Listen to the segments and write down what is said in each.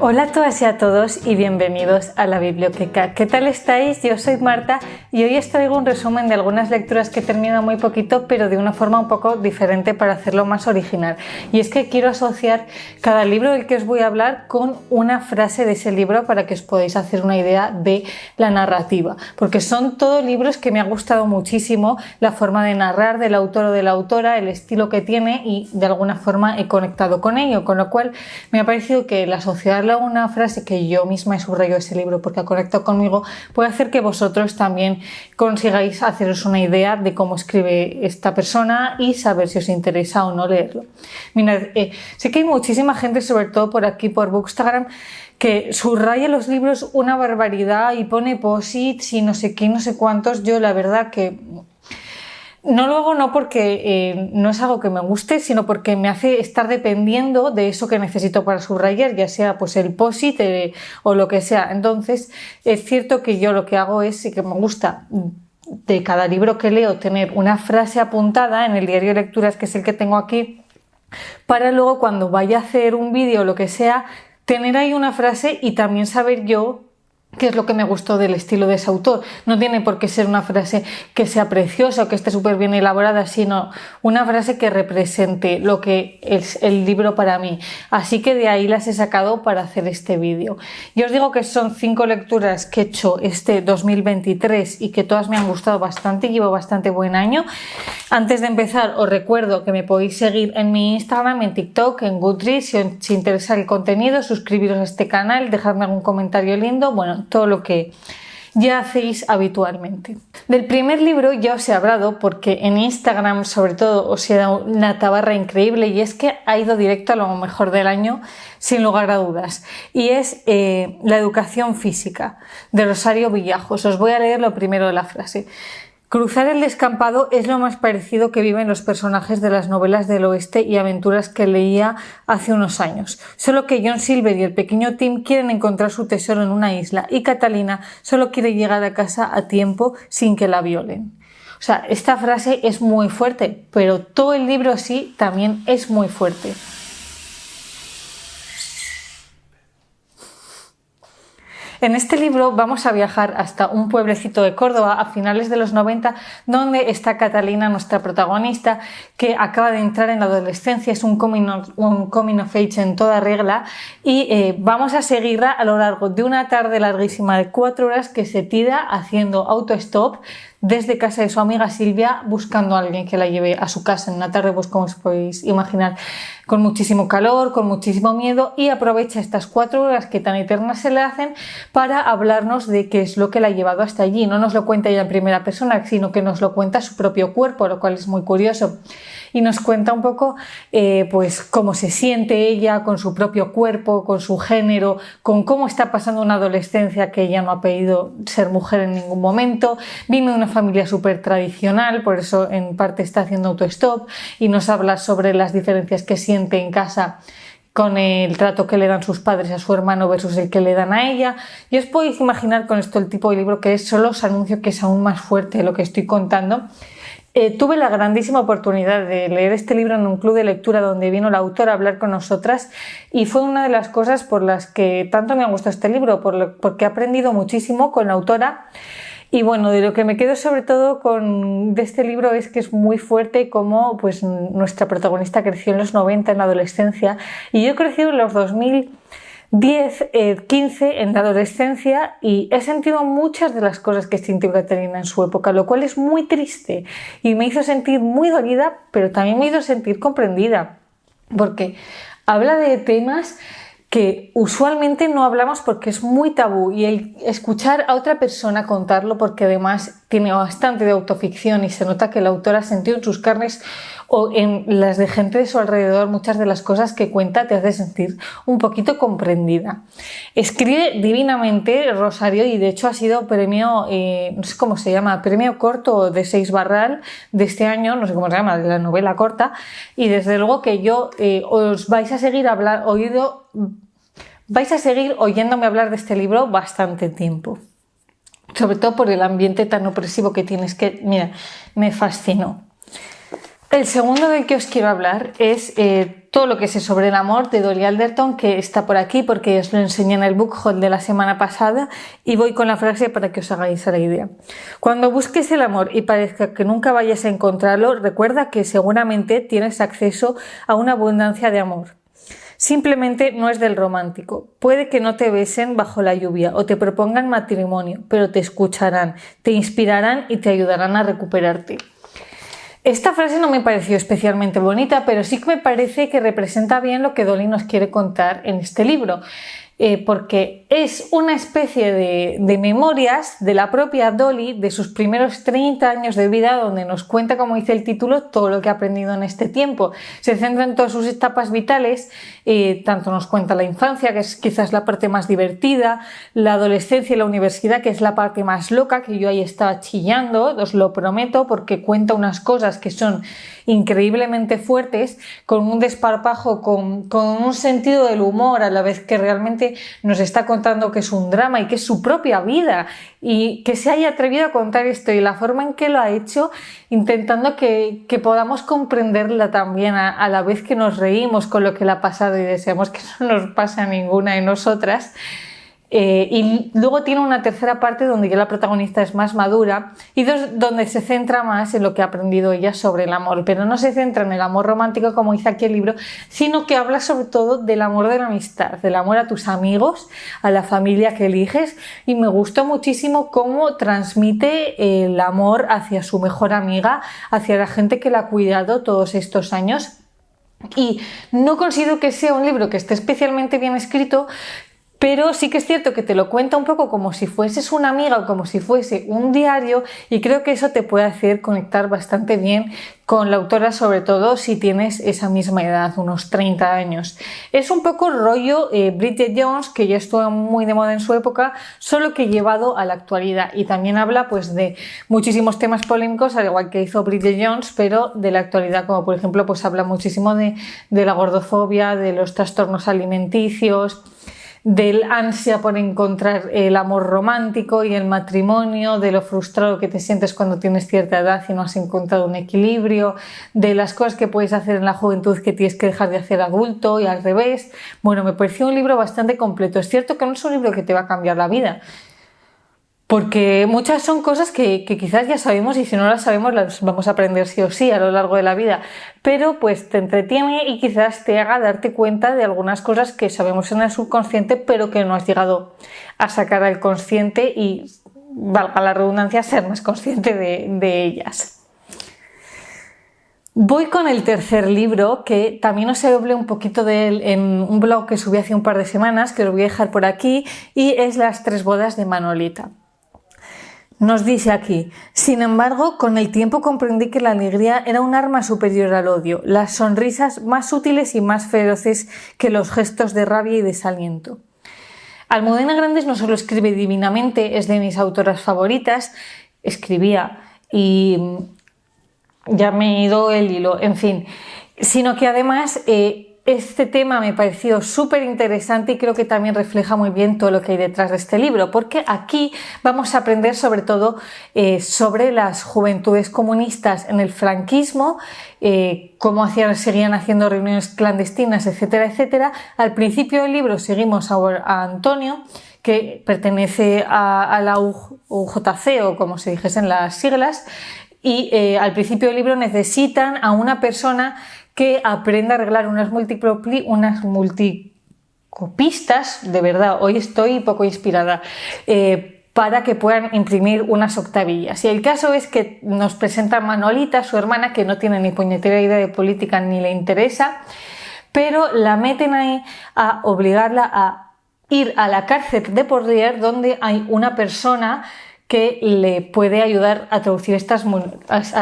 Hola a todas y a todos y bienvenidos a la Biblioteca. ¿Qué tal estáis? Yo soy Marta y hoy os traigo un resumen de algunas lecturas que he terminado muy poquito, pero de una forma un poco diferente para hacerlo más original. Y es que quiero asociar cada libro del que os voy a hablar con una frase de ese libro para que os podáis hacer una idea de la narrativa, porque son todos libros que me ha gustado muchísimo, la forma de narrar del autor o de la autora, el estilo que tiene, y de alguna forma he conectado con ello, con lo cual me ha parecido que el asociarlo a una frase que yo misma he subrayado ese libro porque ha conectado conmigo puede hacer que vosotros también consigáis haceros una idea de cómo escribe esta persona y saber si os interesa o no leerlo. Mirad, sé que hay muchísima gente, sobre todo por aquí por Bookstagram, que subraya los libros una barbaridad y pone posits y no sé qué, no sé cuántos. Yo la verdad que no lo hago no porque no es algo que me guste, sino porque me hace estar dependiendo de eso que necesito para subrayar, ya sea pues el post-it o lo que sea. Entonces es cierto que yo lo que hago es que me gusta de cada libro que leo tener una frase apuntada en el diario de lecturas, que es el que tengo aquí, para luego cuando vaya a hacer un vídeo o lo que sea, tener ahí una frase y también saber yo qué es lo que me gustó del estilo de ese autor. No tiene por qué ser una frase que sea preciosa o que esté súper bien elaborada, sino una frase que represente lo que es el libro para mí. Así que de ahí las he sacado para hacer este vídeo. Yo os digo que son 5 lecturas que he hecho este 2023 y que todas me han gustado bastante, llevo bastante buen año. Antes de empezar os recuerdo que me podéis seguir en mi Instagram, en TikTok, en Goodreads, si os interesa el contenido, suscribiros a este canal, dejadme algún comentario lindo, bueno, todo lo que ya hacéis habitualmente. Del primer libro ya os he hablado porque en Instagram sobre todo os he dado una tabarra increíble, y es que ha ido directo a lo mejor del año sin lugar a dudas, y es La educación física, de Rosario Villajos. Os voy a leer lo primero de la frase. Cruzar el descampado es lo más parecido que viven los personajes de las novelas del oeste y aventuras que leía hace unos años. Solo que John Silver y el pequeño Tim quieren encontrar su tesoro en una isla y Catalina solo quiere llegar a casa a tiempo sin que la violen. O sea, esta frase es muy fuerte, pero todo el libro sí también es muy fuerte. En este libro vamos a viajar hasta un pueblecito de Córdoba a finales de los 90, donde está Catalina, nuestra protagonista, que acaba de entrar en la adolescencia. Es un coming of age en toda regla, y vamos a seguirla a lo largo de una tarde larguísima de 4 horas que se tira haciendo autostop desde casa de su amiga Silvia, buscando a alguien que la lleve a su casa en una tarde, pues como os podéis imaginar, con muchísimo calor, con muchísimo miedo, y aprovecha estas 4 horas que tan eternas se le hacen para hablarnos de qué es lo que la ha llevado hasta allí. No nos lo cuenta ella en primera persona, sino que nos lo cuenta su propio cuerpo, lo cual es muy curioso. Y nos cuenta un poco pues cómo se siente ella con su propio cuerpo, con su género, con cómo está pasando una adolescencia que ella no ha pedido ser mujer en ningún momento. Viene de una familia súper tradicional, por eso en parte está haciendo autostop, y nos habla sobre las diferencias que siente en casa con el trato que le dan sus padres a su hermano versus el que le dan a ella. Y os podéis imaginar con esto el tipo de libro que es. Solo os anuncio que es aún más fuerte lo que estoy contando. Tuve la grandísima oportunidad de leer este libro en un club de lectura donde vino la autora a hablar con nosotras, y fue una de las cosas por las que tanto me ha gustado este libro, porque he aprendido muchísimo con la autora. Y bueno, de lo que me quedo sobre todo de este libro es que es muy fuerte cómo pues, nuestra protagonista creció en los 90, en la adolescencia, y yo he crecido en los 2010, 15 en la adolescencia, y he sentido muchas de las cosas que sintió Catalina en su época, lo cual es muy triste y me hizo sentir muy dolida, pero también me hizo sentir comprendida, porque habla de temas que usualmente no hablamos porque es muy tabú, y el escuchar a otra persona contarlo, porque además tiene bastante de autoficción y se nota que la autora sintió en sus carnes o en las de gente de su alrededor muchas de las cosas que cuenta, te hace sentir un poquito comprendida. Escribe divinamente Rosario, y de hecho ha sido premio, no sé cómo se llama, premio corto de Seix Barral de este año, no sé cómo se llama, de la novela corta, y desde luego que yo os vais a seguir oyéndome hablar de este libro bastante tiempo, sobre todo por el ambiente tan opresivo que tienes, que mira, me fascinó. El segundo del que os quiero hablar es todo lo que sé sobre el amor de Dolly Alderton, que está por aquí porque os lo enseñé en el book haul de la semana pasada, y voy con la frase para que os hagáis a la idea. Cuando busques el amor y parezca que nunca vayas a encontrarlo, recuerda que seguramente tienes acceso a una abundancia de amor. Simplemente no es del romántico. Puede que no te besen bajo la lluvia o te propongan matrimonio, pero te escucharán, te inspirarán y te ayudarán a recuperarte. Esta frase no me pareció especialmente bonita, pero sí que me parece que representa bien lo que Dolly nos quiere contar en este libro. Porque es una especie de memorias de la propia Dolly de sus primeros 30 años de vida, donde nos cuenta, como dice el título, todo lo que ha aprendido en este tiempo. Se centra en todas sus etapas vitales, tanto nos cuenta la infancia, que es quizás la parte más divertida, la adolescencia y la universidad, que es la parte más loca, que yo ahí estaba chillando, os lo prometo, porque cuenta unas cosas que son increíblemente fuertes, con un desparpajo, con un sentido del humor, a la vez que realmente nos está contando que es un drama y que es su propia vida, y que se haya atrevido a contar esto y la forma en que lo ha hecho, intentando que podamos comprenderla también a la vez que nos reímos con lo que le ha pasado y deseamos que no nos pase a ninguna de nosotras. Y luego tiene una tercera parte donde ya la protagonista es más madura y donde se centra más en lo que ha aprendido ella sobre el amor, pero no se centra en el amor romántico como dice aquí el libro, sino que habla sobre todo del amor de la amistad, del amor a tus amigos, a la familia que eliges, y me gustó muchísimo cómo transmite el amor hacia su mejor amiga, hacia la gente que la ha cuidado todos estos años. Y no considero que sea un libro que esté especialmente bien escrito, pero sí que es cierto que te lo cuenta un poco como si fueses una amiga o como si fuese un diario, y creo que eso te puede hacer conectar bastante bien con la autora, sobre todo si tienes esa misma edad, unos 30 años. Es un poco rollo Bridget Jones, que ya estuvo muy de moda en su época, solo que llevado a la actualidad, y también habla pues de muchísimos temas polémicos, al igual que hizo Bridget Jones, pero de la actualidad, como por ejemplo pues habla muchísimo de la gordofobia, de los trastornos alimenticios, del ansia por encontrar el amor romántico y el matrimonio, de lo frustrado que te sientes cuando tienes cierta edad y no has encontrado un equilibrio, de las cosas que puedes hacer en la juventud que tienes que dejar de hacer adulto y al revés. Bueno, me pareció un libro bastante completo. Es cierto que no es un libro que te va a cambiar la vida, porque muchas son cosas que quizás ya sabemos, y si no las sabemos las vamos a aprender sí o sí a lo largo de la vida, pero pues te entretiene y quizás te haga darte cuenta de algunas cosas que sabemos en el subconsciente pero que no has llegado a sacar al consciente y, valga la redundancia, ser más consciente de ellas. Voy con el tercer libro, que también os hablé un poquito de él en un blog que subí hace un par de semanas, que os voy a dejar por aquí, y es Las tres bodas de Manolita. Nos dice aquí: sin embargo, con el tiempo comprendí que la alegría era un arma superior al odio, las sonrisas más útiles y más feroces que los gestos de rabia y desaliento. Almudena Grandes no solo escribe divinamente, es de mis autoras favoritas, escribía y ya me he ido el hilo, en fin, sino que además este tema me pareció súper interesante y creo que también refleja muy bien todo lo que hay detrás de este libro, porque aquí vamos a aprender sobre todo sobre las juventudes comunistas en el franquismo, cómo seguían haciendo reuniones clandestinas, etcétera, etcétera. Al principio del libro seguimos a Antonio, que pertenece a la UJC, o como se dijesen las siglas, y al principio del libro necesitan a una persona que aprenda a arreglar unas multicopistas, de verdad, hoy estoy poco inspirada, para que puedan imprimir unas octavillas. Y el caso es que nos presenta a Manolita, su hermana, que no tiene ni puñetera idea de política ni le interesa, pero la meten ahí a obligarla a ir a la cárcel de Porlier, donde hay una persona que le puede ayudar a traducir a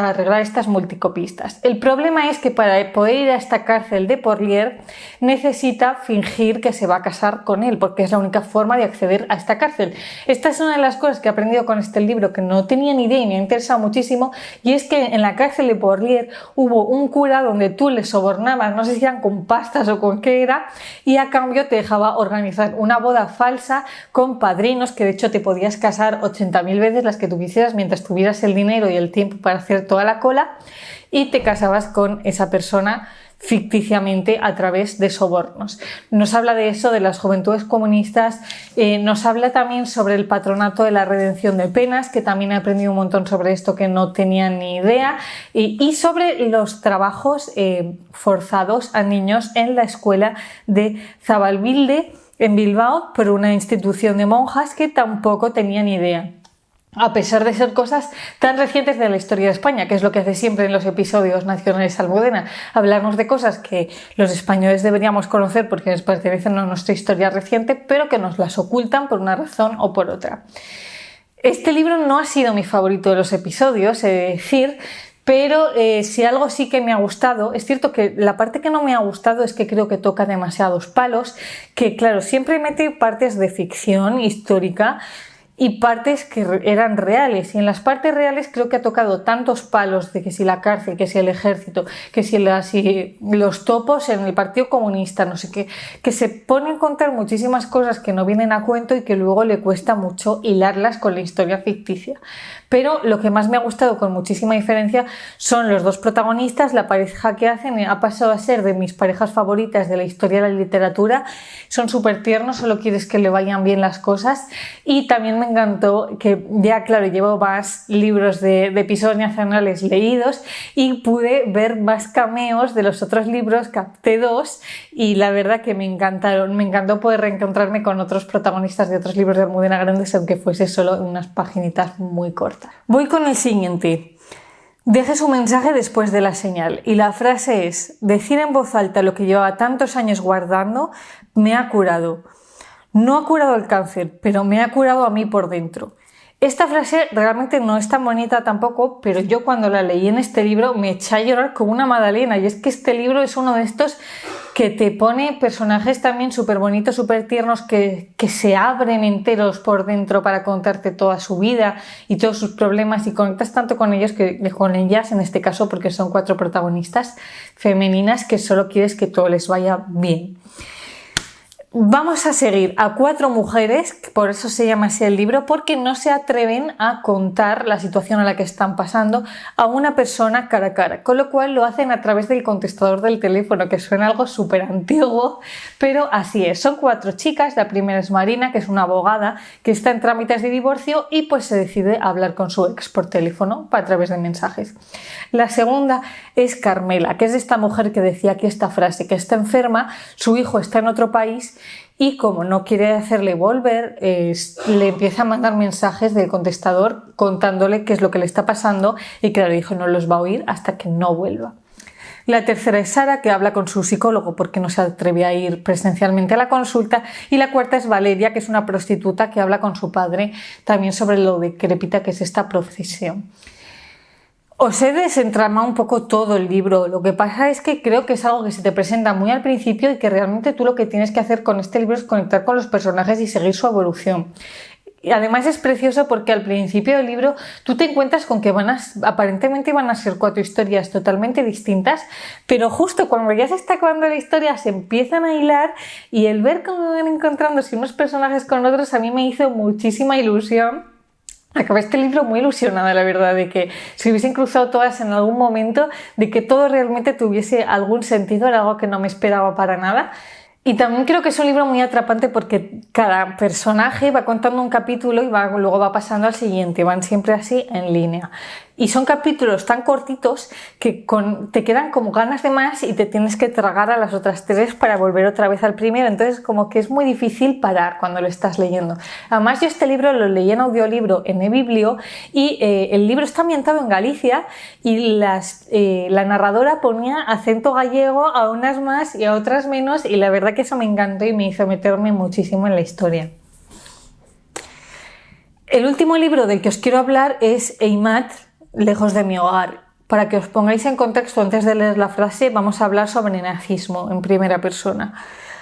arreglar estas multicopistas. El problema es que para poder ir a esta cárcel de Porlier necesita fingir que se va a casar con él, porque es la única forma de acceder a esta cárcel. Esta es una de las cosas que he aprendido con este libro, que no tenía ni idea y me ha interesado muchísimo, y es que en la cárcel de Porlier hubo un cura donde tú le sobornabas, no sé si eran con pastas o con qué era, y a cambio te dejaba organizar una boda falsa con padrinos, que de hecho te podías casar 80.000 veces las que tú quisieras mientras tuvieras el dinero y el tiempo para hacer toda la cola, y te casabas con esa persona ficticiamente a través de sobornos. Nos habla de eso, de las juventudes comunistas, nos habla también sobre el patronato de la redención de penas, que también he aprendido un montón sobre esto que no tenía ni idea, y sobre los trabajos forzados a niños en la escuela de Zabalbide en Bilbao por una institución de monjas que tampoco tenía ni idea. A pesar de ser cosas tan recientes de la historia de España, que es lo que hace siempre en los episodios nacionales Almudena, hablarnos de cosas que los españoles deberíamos conocer porque nos pertenecen a nuestra historia reciente, pero que nos las ocultan por una razón o por otra. Este libro no ha sido mi favorito de los episodios, he de decir, pero si algo sí que me ha gustado, es cierto que la parte que no me ha gustado es que creo que toca demasiados palos, que claro, siempre mete partes de ficción histórica y partes que eran reales, y en las partes reales creo que ha tocado tantos palos de que si la cárcel, que si el ejército, que si los topos en el Partido Comunista, no sé qué, que se pone a contar muchísimas cosas que no vienen a cuento y que luego le cuesta mucho hilarlas con la historia ficticia. Pero lo que más me ha gustado con muchísima diferencia son los dos protagonistas, la pareja que hacen ha pasado a ser de mis parejas favoritas de la historia de la literatura, son súper tiernos, solo quieres que le vayan bien las cosas, y también me encantó que ya claro llevo más libros de episodios nacionales leídos y pude ver más cameos de los otros libros, capté 2 y la verdad que me encantaron, me encantó poder reencontrarme con otros protagonistas de otros libros de Almudena Grandes aunque fuese solo unas paginitas muy cortas. Voy con el siguiente. Deje su mensaje después de la señal y la frase es: decir en voz alta lo que llevaba tantos años guardando me ha curado. No ha curado el cáncer, pero me ha curado a mí por dentro. Esta frase realmente no es tan bonita tampoco, pero yo cuando la leí en este libro me eché a llorar como una magdalena, y es que este libro es uno de estos que te pone personajes también súper bonitos, súper tiernos, que se abren enteros por dentro para contarte toda su vida y todos sus problemas, y conectas tanto con ellos que con ellas, en este caso porque son 4 protagonistas femeninas que solo quieres que todo les vaya bien. Vamos a seguir a 4 mujeres, por eso se llama así el libro, porque no se atreven a contar la situación a la que están pasando a una persona cara a cara, con lo cual lo hacen a través del contestador del teléfono, que suena algo súper antiguo, pero así es. Son 4 chicas, la primera es Marina, que es una abogada que está en trámites de divorcio y pues se decide a hablar con su ex por teléfono a través de mensajes. La segunda es Carmela, que es esta mujer que decía aquí esta frase, que está enferma, su hijo está en otro país y como no quiere hacerle volver, le empieza a mandar mensajes del contestador contándole qué es lo que le está pasando, y claro, el hijo no los va a oír hasta que no vuelva. La tercera es Sara, que habla con su psicólogo porque no se atreve a ir presencialmente a la consulta, y la cuarta es Valeria, que es una prostituta que habla con su padre también sobre lo decrépita que es esta profesión. Os he desentramado un poco todo el libro, lo que pasa es que creo que es algo que se te presenta muy al principio y que realmente tú lo que tienes que hacer con este libro es conectar con los personajes y seguir su evolución. Y además es precioso porque al principio del libro tú te encuentras con que aparentemente van a ser 4 historias totalmente distintas, pero justo cuando ya se está acabando la historia se empiezan a hilar, y el ver cómo van encontrándose unos personajes con otros a mí me hizo muchísima ilusión. Acabé este libro muy ilusionada, la verdad, de que se hubiesen cruzado todas en algún momento, de que todo realmente tuviese algún sentido, era algo que no me esperaba para nada. Y también creo que es un libro muy atrapante porque cada personaje va contando un capítulo y luego va pasando al siguiente, van siempre así en línea. Y son capítulos tan cortitos que te quedan como ganas de más y te tienes que tragar a las otras 3 para volver otra vez al primero. Entonces como que es muy difícil parar cuando lo estás leyendo. Además yo este libro lo leí en audiolibro en eBiblio y el libro está ambientado en Galicia y la narradora ponía acento gallego a unas más y a otras menos, y la verdad que eso me encantó y me hizo meterme muchísimo en la historia. El último libro del que os quiero hablar es Eimat, Lejos de mi hogar. Para que os pongáis en contexto antes de leer la frase, vamos a hablar sobre nazismo en primera persona.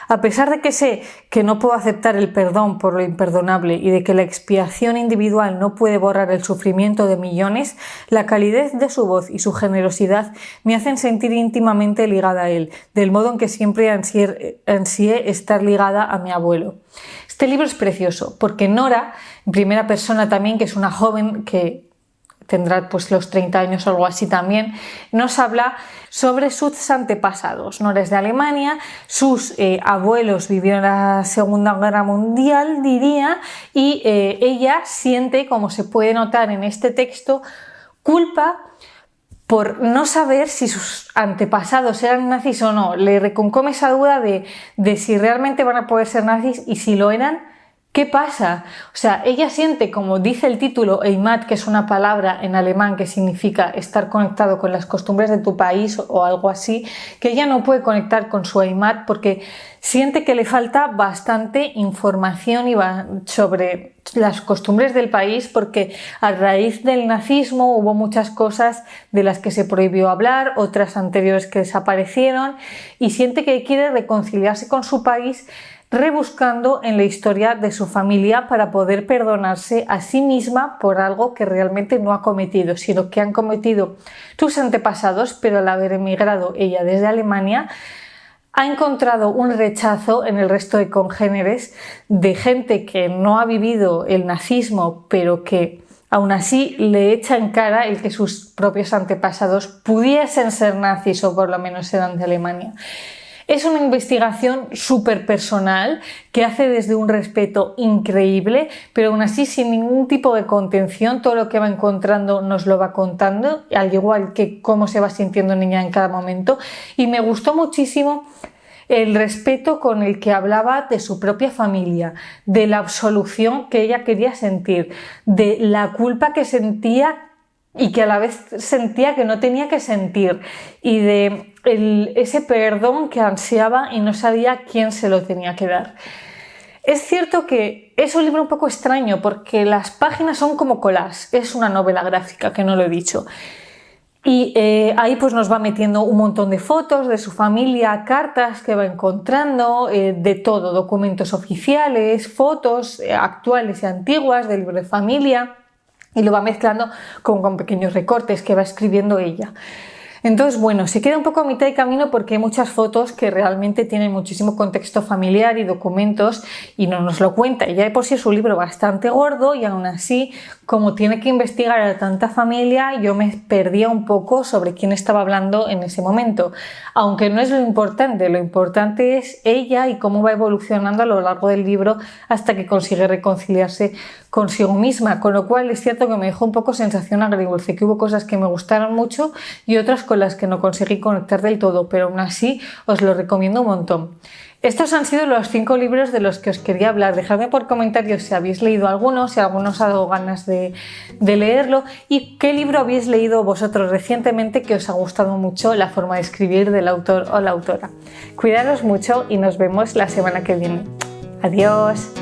A pesar de que sé que no puedo aceptar el perdón por lo imperdonable y de que la expiación individual no puede borrar el sufrimiento de millones, la calidez de su voz y su generosidad me hacen sentir íntimamente ligada a él, del modo en que siempre ansié estar ligada a mi abuelo. Este libro es precioso porque Nora, en primera persona también, que es una joven que tendrá pues los 30 años o algo así también, nos habla sobre sus antepasados, ¿no? Desde Alemania, sus abuelos vivieron la Segunda Guerra Mundial, diría, y ella siente, como se puede notar en este texto, culpa por no saber si sus antepasados eran nazis o no. Le reconcome esa duda de si realmente van a poder ser nazis y si lo eran, ¿qué pasa? O sea, ella siente, como dice el título, Heimat, que es una palabra en alemán que significa estar conectado con las costumbres de tu país o algo así, que ella no puede conectar con su Heimat porque siente que le falta bastante información sobre las costumbres del país, porque a raíz del nazismo hubo muchas cosas de las que se prohibió hablar, otras anteriores que desaparecieron, y siente que quiere reconciliarse con su país rebuscando en la historia de su familia para poder perdonarse a sí misma por algo que realmente no ha cometido, sino que han cometido sus antepasados, pero al haber emigrado ella desde Alemania, ha encontrado un rechazo en el resto de congéneres de gente que no ha vivido el nazismo, pero que aún así le echa en cara el que sus propios antepasados pudiesen ser nazis o por lo menos eran de Alemania. Es una investigación súper personal que hace desde un respeto increíble, pero aún así sin ningún tipo de contención. Todo lo que va encontrando nos lo va contando, al igual que cómo se va sintiendo niña en cada momento. Y me gustó muchísimo el respeto con el que hablaba de su propia familia, de la absolución que ella quería sentir, de la culpa que sentía y que a la vez sentía que no tenía que sentir, y de ese perdón que ansiaba y no sabía quién se lo tenía que dar. Es cierto que es un libro un poco extraño porque las páginas son como collages, es una novela gráfica, que no lo he dicho, y ahí pues nos va metiendo un montón de fotos de su familia, cartas que va encontrando, de todo, documentos oficiales, fotos actuales y antiguas del libro de familia, y lo va mezclando con pequeños recortes que va escribiendo ella. Entonces, bueno, se queda un poco a mitad de camino porque hay muchas fotos que realmente tienen muchísimo contexto familiar y documentos y no nos lo cuenta. Y ya de por sí es un libro bastante gordo y aún así, como tiene que investigar a tanta familia, yo me perdía un poco sobre quién estaba hablando en ese momento. Aunque no es lo importante es ella y cómo va evolucionando a lo largo del libro hasta que consigue reconciliarse consigo misma. Con lo cual es cierto que me dejó un poco sensación agridulce, que hubo cosas que me gustaron mucho y otras con las que no conseguí conectar del todo, pero aún así os lo recomiendo un montón. Estos han sido los 5 libros de los que os quería hablar. Dejadme por comentarios si habéis leído alguno, si alguno os ha dado ganas de leerlo y qué libro habéis leído vosotros recientemente que os ha gustado mucho la forma de escribir del autor o la autora. Cuidaros mucho y nos vemos la semana que viene. Adiós.